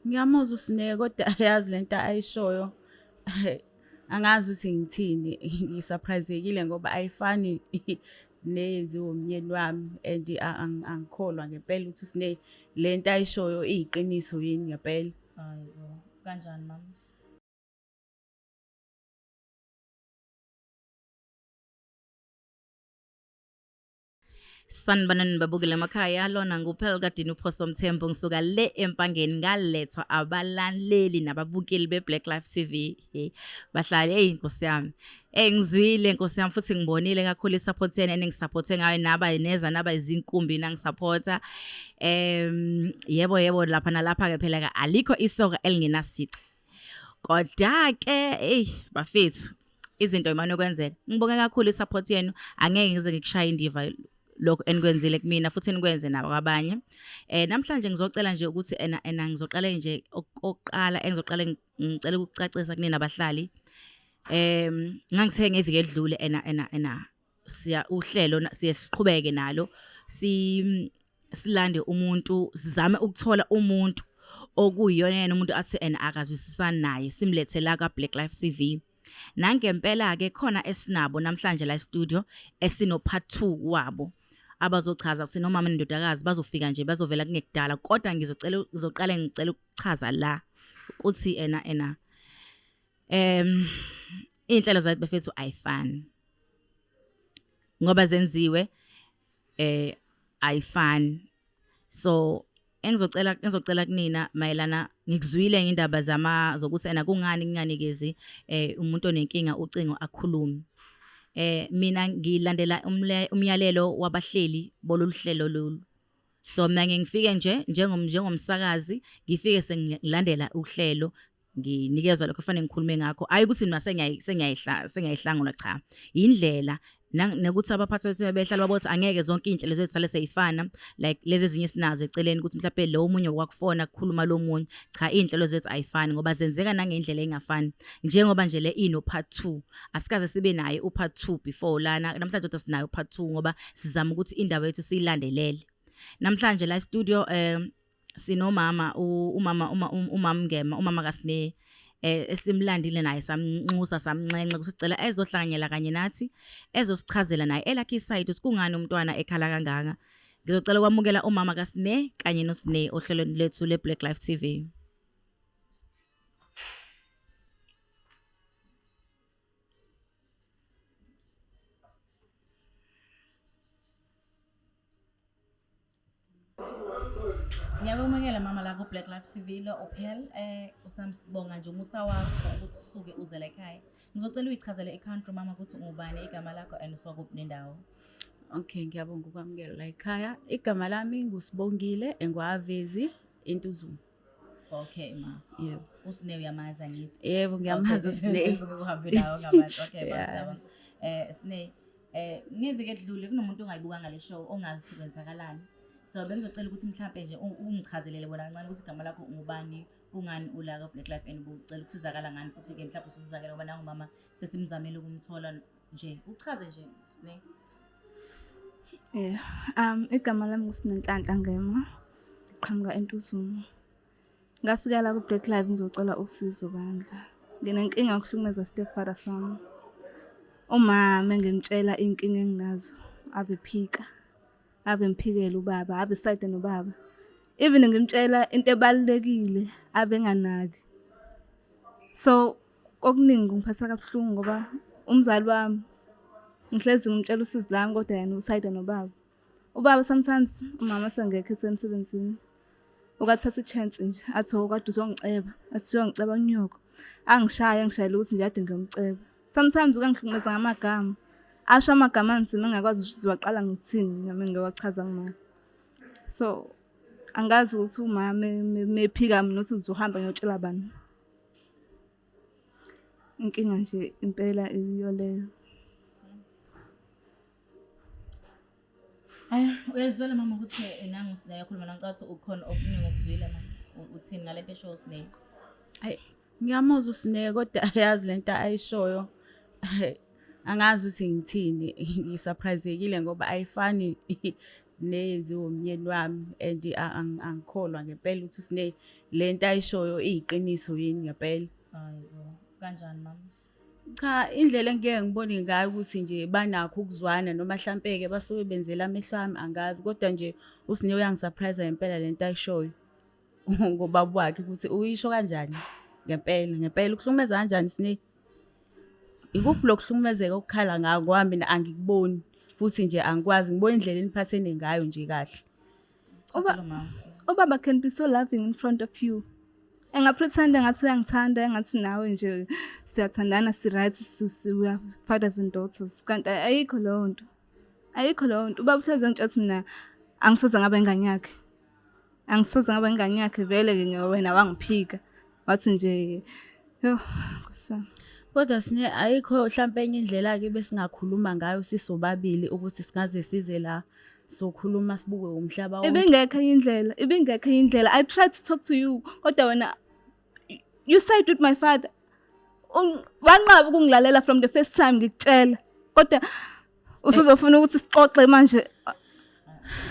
Ngiyamuzwa uSineya kodwa ayazi lento ayishoyo. Angazi ukuthi ngithini, ngisurprise-ekile ngoba ayifani neyenziwa umyeni wami and angikholwa ngempela ukuthi uSineya lento ayishoyo iyiqiniso yini ngempela. Hayibo, kanjani mama? Sanibonani babukele emakhaya, lona nguphela kadini uPhoso Mthembu ngisuka le empangeni ngalethwa abalaleli nababukeli beBlack Lives TV. Bahlali Nkosi yami. Ngizwile Nkosi yami futhi ngibonile kakhulu isupport yenu eningisupport ngayo naba izinkumbi nangisupport. Yebo lapha nalapha ke phela alikho isoka elingenasici. Kodwa ke bafethu izinto imane okwenzeka. Ngibonge kakhulu isupport yenu, angeke ngize ngikushaya indiva lokho enikwenzile kumina futhi nikwenze nabo abanye. Namhlanje ngizocela nje ukuthi ngizoqala nje okoqala engizoqala ngicela ukucacisa kunina abahlali. Ngangithe ngeviki edlule siya uhlelo siqhubeke nalo silande umuntu, sizame ukuthola umuntu okuyiyona yena umuntu athi akazwisisani naye simlethe la ka Black Lives TV. Nangempela ke khona esinabo namhlanje la studio esino part 2 wabo abazochaza sinomama nendodakazi bazofika nje bazovela kungekudala, kodwa ngizoqala ngicela ukuchaza la ukuthi inhlelo zethu bafethu ayifani ngoba zenziwe ayifani. So ngizocela kunina mayelana ngikuzwile indaba zokuthi kungani nginganikezi umuntu onenkinga ucingo akhulume. Mina ngilandela umyalelo wabahleli bololuhlelo lolu. So mina ngifike nje njengomsakazi ngifike sengilandela uhlelo nginikezwa lokho kufanele ngikhulume ngakho. Ayi ukuthi mina sengiyayihlangula cha. Indlela nokuthi abaphathi bethu behlala babothi angeke zonke inhlelo zethu sale seyifana, like lezi ezinye sinazo eceleni ukuthi mhlawumbe lo omunye wakufona kukhuluma lo munye. Cha, inhlelo zethu ayifani ngoba zenzeka nangendlela engafani. Njengoba nje le ino part 2 asikaze sibe naye upart 2 before lana, namhlanje kodwa sinayo part 2 ngoba sizama ukuthi indaba yethu siyilandelele. Namhlanje la studio sinomama umama Ngema, umama kaSineya, esimlandile naye samnxusa samncenca ukuthi sicela ezohlanganyela kanye nathi ezosichazela naye elakhe iside sikungani umntwana ekhala kangaka. Ngizocela ukwamukela umama kaSineya kanye noSineya ohlelweni lethu le Black Lives TV. Ngiyabonga mama la ku Black Lives TV lo uphel usamsibonga nje umusa wakho ukuthi usuke uze la ekhaya. Ngizocela uyichazele eCountry mama ukuthi ungubani, igama lakho and usokuphi nendawo. Okay, ngiyabonga ukwamukela la ekhaya. Igama lami nguSibongile Engwavezi eNtuzuma. Okay ma. Yebo. uSineya uyamazi angithi? Yebo ngiyamazi uSineya. Ukuhambe nawo ngamazi. Okay ma. Sineya ngeviki edlule kunomuntu ongayibukanga le show ongazi ukuthi kwenzakalani. So bengizocela ukuthi mhlawumbe nje ungichazelele bona kancane ukuthi igama lakho ungubani, kungani ula ka Black Life and ucela ukusizakala ngani futhi ke mhlawumbe usizakala ngoba nangu mama sesimzamile ukumthola nje. Uchaze nje Sineya. Igama lami nguSinenhlanhla Ngema, ngiqhamuka eNtuzuma. Ngafika la ku Black Life ngizocela usizo bandla. Nginenkinga yokuhlukumeza stepfather sami. Umama engimtshela inkinga enginazo abe phika. Ave mphikela ubaba, ave side nobaba. Even ngimtshela into ebalekile ave nganaki. So okuningi ngiphatha kabuhlungu ngoba umzali wami ngihlezi ngimtshela usizi lami kodwa yena uside nobaba. Ubaba sometimes umama sengekho esemsebenzini. Ukathatha ichance nje athi okade uzongiceba, athi uzongiceba unyoko. Angishayela ukuthi nje ade ngiyomceba. Sometimes ukangihlukumeza ngamagama. Asho amagama anzima engakwazi ukuthi waqala ngithini nami ngiyowachaza ngimali. So angazi ukuthi umama mephika mina uthi uzohamba ngiyotshela bani. Inkinga nje impela iyo leyo. Uyazwela mama ukuthi nangu uSineya yakhuluma nangicathi ukhona okuningi okuzwile mama uthini ngalento show uSineya? Hayi ngiyamuzwa uSineya kodwa ayazi lento ayishoyo. Angazi ukuthi ngithini, ngisurprise-ekile ngoba ayifani neyenziwe umyeni wami and angikholwa ngempela ukuthi Sine lento ayishoyo iyiqiniso yini ngempela. Hayibo, kanjani mama? Cha, indlela engeke ngibone ngayo ukuthi nje banakho ukuzwana noma mhlambe-ke basuke benzela amehlo ami angazi kodwa nje uSine uyangisurprise ngempela lento ayishoyo ngobaba wakhe ukuthi uyisho kanjani ngempela ukuhlukumeza kanjani Sine. Ikuphi lokuhlukumezeka okukhala ngako kwami mina angikuboni futhi nje angikwazi ngibona indlela eniphathene ngayo nje kahle. Ubaba can be so loving in front of you. Engapretenda ngathi uyangithanda engathi nawe nje siyathandana si-right we are fathers and daughters. Kanti ayikho leyo nto. Ubaba uhleze ngitshathi mina angisoze ngabe ingane yakhe. Vele-ke wena wangiphika. Wathi nje yo kusasa. Kodwa Sine ayikho mhlambe enye indlela-ke besingakhuluma ngayo sisobabili ukuthi singaze size la sokhuluma sibuke umhlaba wonke. Ibingekho indlela. I tried to talk to you kodwa wena you side with my father. Wanqaba ukungilalela from the first time ngikutshela. Kodwa usuzofuna ukuthi sixoxe manje.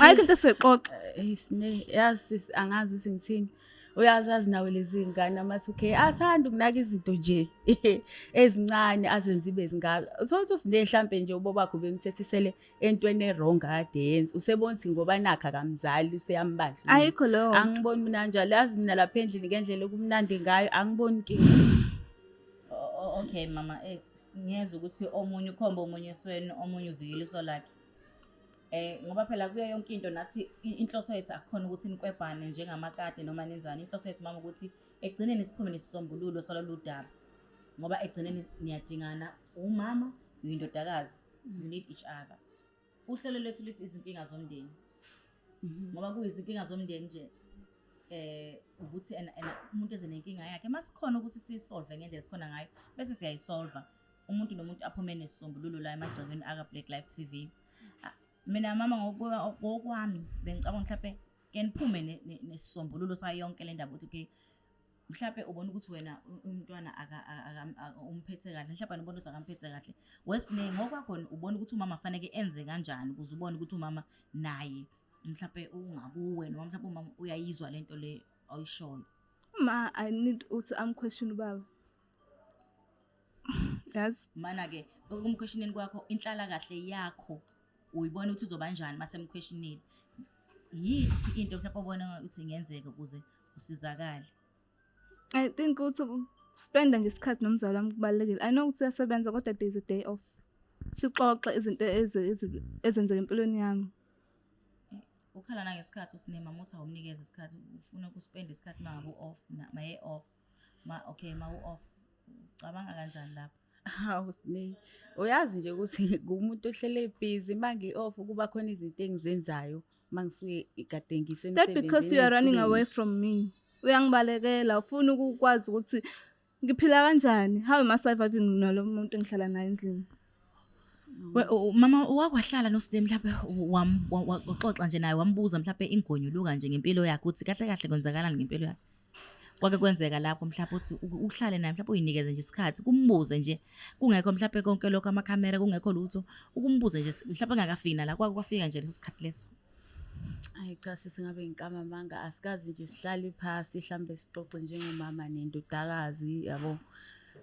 Ayikho into esixoxe. Sine yazi angazi ukuthi ngithini. Uyazazi nawe lezi ngane amathi okay athanda ukunaka izinto nje ezincane azenzibe ezingaka. Uthola Sine mhlambe nje ubo bakho bemthethisele entweni errong ade yenza. Usebona ukuthi ngoba nakha kamzali useyambandla. Ayikho lo. Angiboni mina njalo yazi mina lapha endlini ngendlela okumnandi ngayo angiboni inkinga. Okay mama, ngiyeza ukuthi omunye ukhomba omunye esweni omunye uvikela iso lakhe. Ngoba phela kuyo yonke into nathi inhloso yethu akukhona ukuthi nikwebhane njengamakade noma nenzani. Inhloso yethu mama ukuthi egcineni siphume nesisombululo salolu daba. Ngoba egcineni niyadingana umama uyindodakazi, you need each other. Uhlelo lethu lithi izinkinga zomndeni. Ngoba kuyizinkinga zomndeni nje ukuthi umuntu ezenenkinga yakhe masikhona ukuthi siyisolve ngendlela sikhona ngayo bese siyayisolva. Umuntu nomuntu aphume nesisombululo la emagcekeni aka Black Life TV. Mina mama ngokwami bengicabanga mhlawumbe ke niphume nesisombululo sayo yonke le ndaba ukuthi okay mhlawumbe ubona ukuthi wena umntwana umphethe kahle mhlawumbe ubona ukuthi akamphethe kahle wesine ngokwakho ubona ukuthi umama fanele enze kanjani ukuze ubone ukuthi umama naye mhlawumbe ungakuwe noma mhlawumbe umama uyayizwa lento le oyishoyo. Ma I need ukuthi question ubaba. Yes Mana ke ukumquestioneni kwakho inhlala kahle yakho uyibona ukuthi uzoba kanjani mase emquestionini. Yini into mhlawumbe ubona ukuthi ingenzeka ukuze usizakale? I think ukuthi spend nje isikhathi nomzali wami kubalekile. I know ukuthi uyasebenza kodwa there is a day off. Sixoxe izinto ezenzeka empilweni yami. Ukhala na ngesikhathi uSine mama uthi awumnikeze isikhathi ufuna ukuspend isikhathi mangabe off maye off okay ma off cabanga kanjani lapha? Hawu Sine uyazi nje ukuthi ngumuntu ohlele busy mangi off kuba khona izinto engizenzayo mangisuke igade ngisemsebenzini. That because you are running away from me. Uyangibalekela ufuna ukwazi ukuthi ngiphila kanjani. How am I surviving nalo muntu engihlala naye endlini? Mama wakwahlala noSine mhlawumbe waxoxa nje naye wambuza mhlawumbe ingonyuluka nje ngempilo yakhe ukuthi kahle kahle kwenzakalani ngempilo yakhe. Kwake kwenzeka lapho mhlawumbe uthi uhlale naye mhlawumbe uyinikeze nje isikhathi kumbuze nje kungekho mhlawumbe konke lokho amakhamera kungekho lutho ukumbuze nje mhlawumbe engakafina la kwafika nje leso sikhathi leso. Ayi cha sisingabe ngiqama manga asikazi nje sihlale phasi mhlambe sixoxe njengomama nendodakazi yabo.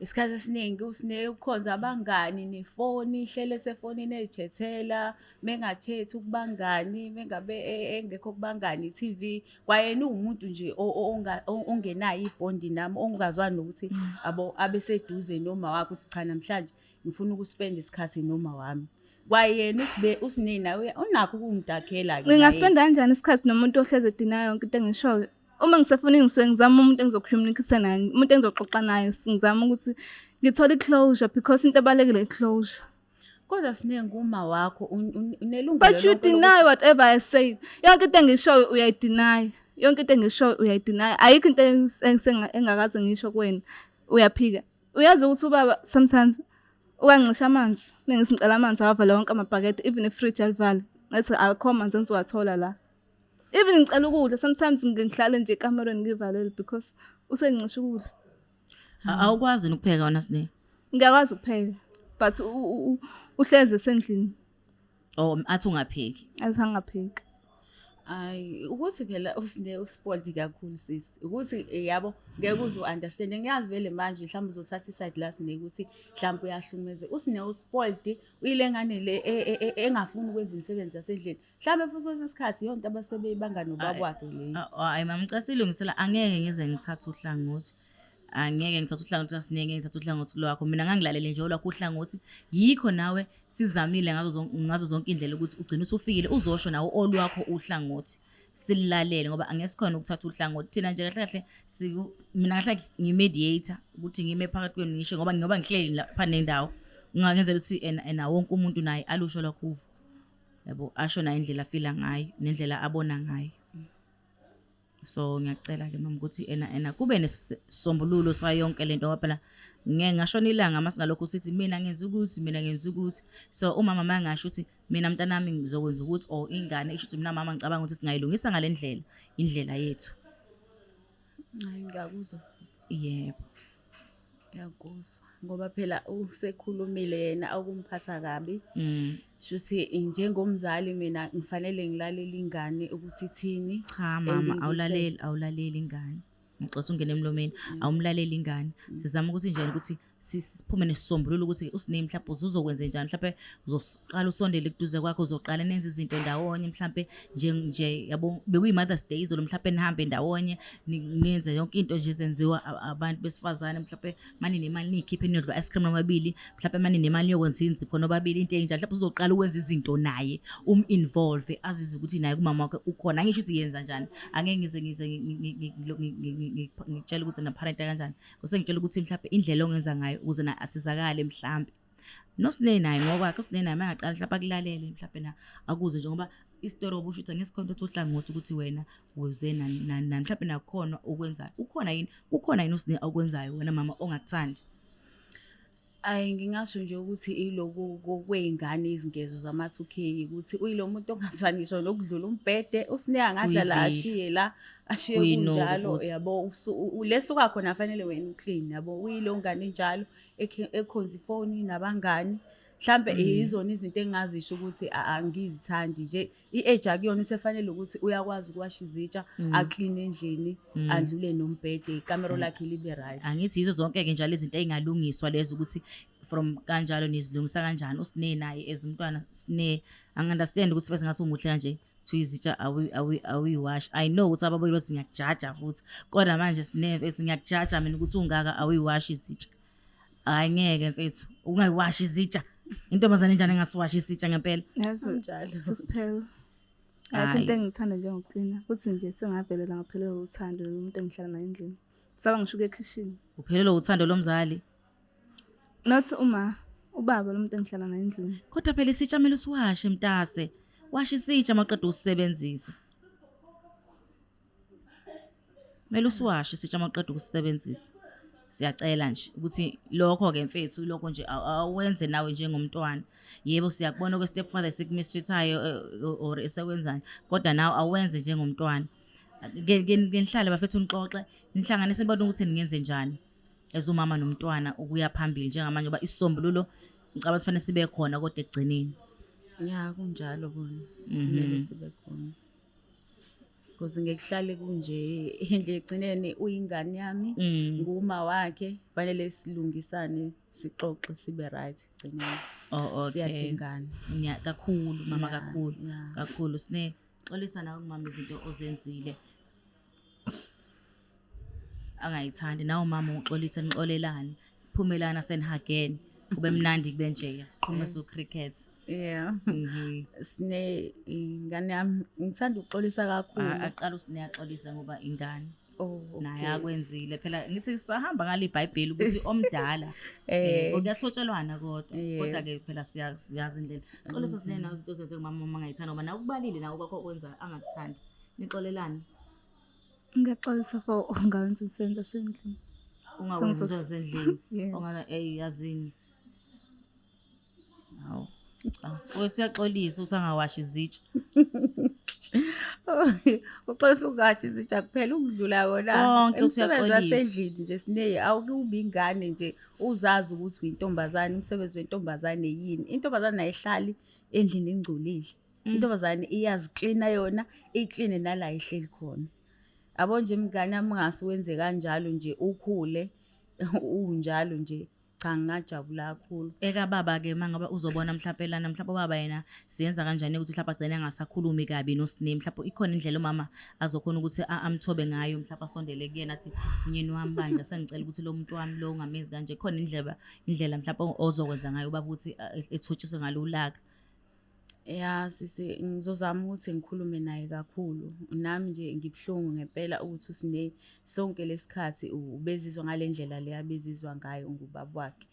Isikhathi esiningi uSine ukhonza abangani nefoni ihlele sefonini ejethela mengathethi ukubangani mengabe engekho kubangani TV kwayena umuntu nje ongenayo ibondi nami ongazwani nokuthi abo abeseduze noma wakho ukuthi cha namhlanje ngifuna ukuspend isikhathi noma wami. Kwayena uSine nawe unakho ukungidakhela ke. Ngingaspenda kanjani isikhathi nomuntu ohleze edinayo yonke into engishoyo? Uma ngisefonini ngisuke ngizama umuntu engizokhulumisa naye, umuntu engizoxoxa naye, ngizama ukuthi ngithole iclosure because into ebalekile iclosure. Kodwa Sine nguma wakho unelungelo. But you deny whatever I said. Yonke into engishoyo uyayideny. Ayikho into engakaze ngisho kuwena uyaphika. Uyazi ukuthi ubaba sometimes uyangisha amanzi. Nengisicela amanzi avala wonke amabhakede even ifridge alivala. Ngathi akho amanzi engizowathola la. Even ngicela ukudla sometimes ngihlale nje ekamereni ngivalele because usengicisha ukudla. Awukwazi ukupheka wona Sine? Ngiyakwazi ukupheka but uhleze esendlini. Oh athi ungapheki. Athi angapheki. Hayi ukuthi phela usine uspoiled kakhulu sisi. Ukuthi yabo ngeke uze uunderstand. Ngiyazi vele manje mhlawumbe uzothatha iside la sine ukuthi mhlawumbe uyahlumeze. Usine uspoiled uyile ngane le engafuni ukwenza imisebenzi yasendlini. Mhlawumbe futhi kwesikhathi yonke abasuke beyibanga nobaba wakhe leyo. Hayi mama cha silungisela angeke ngize ngithathe uhlangothi. Angeke ngithatha uhlangothi asineke ngithatha uhlangothi lwakho mina ngangilalele nje olwakho uhlangothi yikho nawe sizamile ngazo zonke indlela ukuthi ugcine usufikile uzosho nawo olwakho uhlangothi sililalele ngoba angesikhona ukuthatha uhlangothi thina nje kahle kahle mina kahle ngimediator ukuthi ngime phakathi kwenu ngisho ngoba ngihleli lapha nendawo ngingenzela ukuthi ena wonke umuntu naye alusho lakho yabo asho na indlela afila ngayo nendlela abona ngayo. So ngiyacela ke mama ukuthi ena kube nesisombululo sayonke lento ngoba phela ngeke ngashona ilanga masingalokho sithi mina ngenza ukuthi so umama mangasho ukuthi mina mntanami ngizokwenza ukuthi ingane isho ukuthi mina mama ngicabanga ukuthi singayilungisa ngalendlela indlela yethu. Hayi ngiyakuzwa sisi. Yebo. Ngiyakuzwa ngoba phela usekhulumile yena akumphatha kabi. Shuthi njengomzali mina ngifanele ngilalele ingane ukuthi ithini. Cha mama awulaleli ingane. Ngixoxa ungene emlomeni awumlaleli ingane. Sizama ukuthi njani ukuthi siphume nesisombululo ukuthi usine mhlawumbe uzokwenza njani mhlawumbe uzoqala usondele kuduze kwakho uzoqala nenze izinto ndawonye mhlawumbe nje yabo bekuyimother's day izolo mhlawumbe nihambe ndawonye nenze yonke into nje ezenziwa abantu besifazane mhlawumbe mani nemali nikhiphe niyodla ice cream nobabili mhlawumbe mani nemali yokwenza inzipho nobabili into enjalo mhlawumbe uzoqala ukwenza izinto naye involve azize ukuthi naye kumama wakhe ukhona angisho ukuthi yenza njani angeke ngize ngitshela ukuthi na parent kanjani kuse ngitshela ukuthi mhlawumbe indlela ongenza ngayo ukuze na asizakale mhlawumbe nosine naye ngoba kusine naye mangaqala mhlawumbe akulalele mhlawumbe na akuze nje ngoba istory obusho ukuthi ngesikhonto uhlangothi ukuthi wena uze na mhlawumbe nakhona ukwenzayo kukhona yini usine akwenzayo wena mama ongakuthandi. Ayi ngingasho nje ukuthi iloko kweingane izingezo zama2K ukuthi uyilo muntu ongazwanisho lokudlula umbhede usine angadlala ashiye kunjalo yabo lesuka khona fanele wena uclean yabo uyilo ngane njalo ekhonza ifoni nabangani mhlambe izona izinto engazisho ukuthi angizithandi nje iage akuyona usefanele ukuthi uyakwazi ukuwasha izitsha aclean endlini adlule nombhede ikamera lakhe libe right. Angithi yizo zonke ke njalo izinto ezingalungiswa lezo ukuthi from kanjalo nizilungisa kanjani usine naye ezumntwana sine understand ukuthi bese ngathi umuhle kanje to izitsha awiwash. I know ukuthi ababuyi bathi ngiyakujaja futhi kodwa manje sine mfethu ngiyakujaja mina ukuthi ungaka awiwash izitsha. Angeke mfethu ungayiwashi izitsha intombazane njani engasiwashi izitsha ngempela njalo sisiphela. Ayikho into engithanda njengokucina futhi nje sengavelela ngaphelelwa uthando lomuntu engihlala naye endlini saba ngishuka ekitchen uphelelwa uthando lomzali not ubaba lo muntu engihlala naye endlini kodwa phela isitsha mele usiwashe mntase washa isitsha maqeda usisebenzisa mele usiwashe isitsha maqeda ukusebenzisa. Siyacela nje ukuthi lokho ke mfethu lokho nje awenze nawe njengomntwana yebo siyakubona ke step father sikumistrithayo or esekwenzani kodwa nawe awenze njengomntwana ngenihlale bafethu nixoxe nihlanganise abantu ukuthi ningenze njani ezumama nomntwana ukuya phambili njengamanje ngoba isisombululo ngicabanga kufanele sibe khona kodwa egcineni. Ya kunjalo bona kumele sibe khona because ngekuhlale kunje endle egcinene uyingane yami nguma wakhe fanele silungisane sixoxe sibe right egcinene. Okay. Siyadingana. Kakhulu mama kakhulu sine xolisa nawe kumama izinto ozenzile angayithandi nawe mama uxolisa nixolelane phumelana senihageni kube mnandi kube nje siqhume so cricket. Yeah. Sine ingane yami ngithanda ukuxolisa kakhulu. Aqala usine yaxolisa ngoba ingane naye akwenzile phela ngithi sahamba ngale iBhayibheli ukuthi omdala kuyathotshelwana kodwa ke phela siyazi indlela. Xolisa sine nawe izinto zenze kumama mangayithanda ngoba nawe kubalile nawe kwakho okwenza angakuthandi nixolelane. Ngiyaxolisa for ungawenza umsebenzi wasendlini. Ungawenza umsebenzi wasendlini ongaza yazini. Hawu Uthi uyaxolisa uthi angawashi izitsha. Uxolisa ungawashi izitsha kuphela ukudlula wona. Umsebenzi wasendlini nje sine awukubi ingane nje uzazi ukuthi uyintombazane umsebenzi wentombazane yini. Intombazane ayihlali endlini ingcolile. intombazane iyaziklina yona ikline nala ihleli khona abo nje mngane nami ungasiwenze kanjalo nje ukhule unjalo nje cha ngajabula kakhulu Eka baba ke mangaba uzobona mhlawumbe lana mhlawumbe baba yena siyenza kanjani ukuthi mhlawumbe agcine angasakhulumi kabi noSine mhlawumbe ikhona indlela umama azokhona ukuthi amthobe ngayo mhlawumbe asondele kuyena athi myeni wami manje sengicela ukuthi lo muntu wami lo ungamezi kanje ikhona indlela mhlawumbe ozokwenza ngayo baba ukuthi ethotshiswe ngalulaka. ya sisi ngizozama ukuthi ngikhulume naye kakhulu nami nje ngibhlungu ngempela ukuthi usine sonke lesikhathi ubezizwa ngalendlela le abezizwa ngayo ngubaba wakhe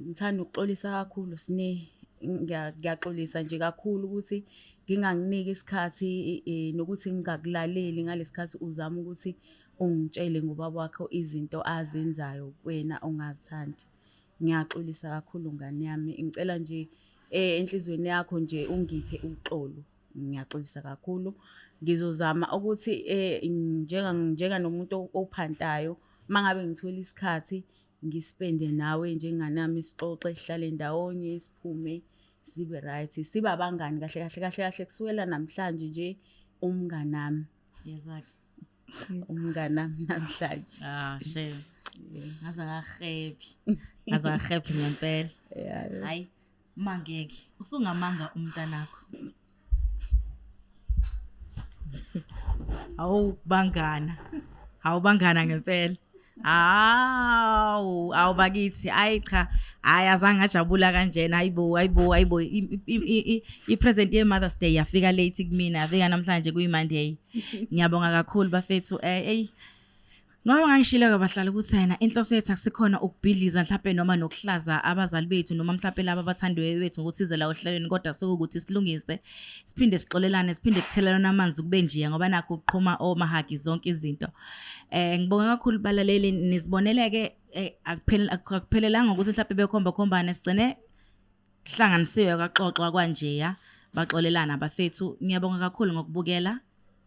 ngithanda ukuxolisa kakhulu sine ngiyaxolisa nje kakhulu ukuthi nginganginiki isikhathi nokuthi ngingakulaleli ngalesikhathi uzama ukuthi ungitshele ngubaba wakho izinto azenzayo wena ongazithandi ngiyaxolisa kakhulu ngane yami ngicela nje enhlizweni yakho nje ungiphe uxolo ngiyaxolisa kakhulu ngizozama ukuthi njenga nomuntu ophantayo mangabe ngithola isikhathi ngispende nawe njenganami isixoxe sihlale ndawonye siphume sibe right siba abangani kahle kusukela namhlanje nje umnganami Yezake. umnganami namhlanje Shame. Ngaza happy ngempela. Hayi mangeke usungamanga umntanakho. Awubangana ngempela. Awu bakithi ayi cha azange ngajabula kanjena ayibo I present ye Mother's Day yafika late kumina yafika namhlanje kuyi Monday ngiyabonga kakhulu bafethu ngoba ngangishilo kabahlala ukuthi yena inhloso yethu akusikhona ukubhidliza mhlawumbe noma nokuhlaza abazali bethu noma mhlawumbe laba abathandwe bethu ukuthi size la ohlelweni kodwa sokuthi silungise siphinde sixolelane siphinde kuthelelana amanzi kube nje ngoba nakho uqhuma omahagi zonke izinto ngibonga kakhulu balaleli nisiboneleke akuphelelanga ukuthi mhlawumbe bekhomba sigcine hlanganisiwe kwaxoxwa kanje ya baxolelana bafethu ngiyabonga kakhulu ngokubukela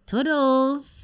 Toodles.